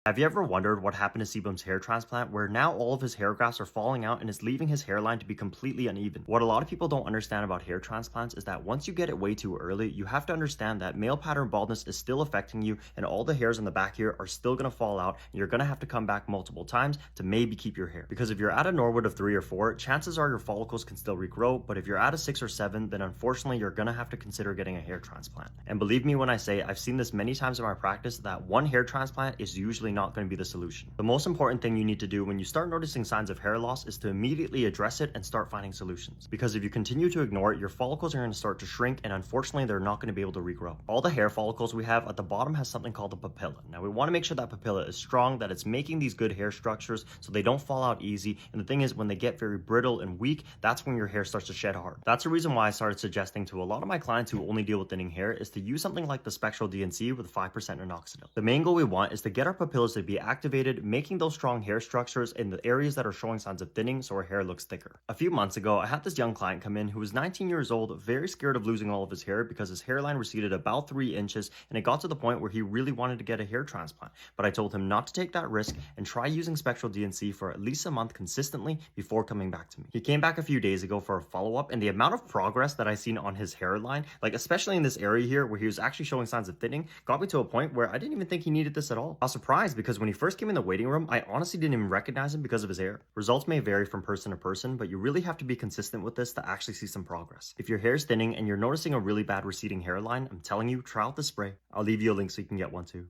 Have you ever wondered what happened to Seabum's hair transplant, where now all of his hair grafts are falling out and is leaving his hairline to be completely uneven? What a lot of people don't understand about hair transplants is that once you get it way too early, you have to understand that male pattern baldness is still affecting you, and all the hairs on the back here are still gonna fall out, and you're gonna have to come back multiple times to maybe keep your hair. Because if you're at a Norwood of 3 or 4, chances are your follicles can still regrow, but if you're at a 6 or 7, then unfortunately you're gonna have to consider getting a hair transplant. And believe me when I say I've seen this many times in my practice that one hair transplant is usually not going to be the solution. The most important thing you need to do when you start noticing signs of hair loss is to immediately address it and start finding solutions. Because if you continue to ignore it, your follicles are going to start to shrink, and unfortunately they're not going to be able to regrow. All the hair follicles we have at the bottom has something called the papilla. Now we want to make sure that papilla is strong, that it's making these good hair structures so they don't fall out easy. And the thing is, when they get very brittle and weak, that's when your hair starts to shed hard. That's the reason why I started suggesting to a lot of my clients who only deal with thinning hair is to use something like the Spectral DNC with 5% minoxidil. The main goal we want is to get our papillas to be activated, making those strong hair structures in the areas that are showing signs of thinning so our hair looks thicker. A few months ago, I had this young client come in who was 19 years old, very scared of losing all of his hair because his hairline receded about 3 inches, and it got to the point where he really wanted to get a hair transplant. But I told him not to take that risk and try using Spectral DNC for at least a month consistently before coming back to me. He came back a few days ago for a follow-up, and the amount of progress that I seen on his hairline, like especially in this area here where he was actually showing signs of thinning, got me to a point where I didn't even think he needed this at all. I was surprised because when he first came in the waiting room, I honestly didn't even recognize him because of his hair. Results may vary from person to person, but you really have to be consistent with this to actually see some progress. If your hair is thinning and you're noticing a really bad receding hairline, I'm telling you, try out the spray. I'll leave you a link so you can get one too.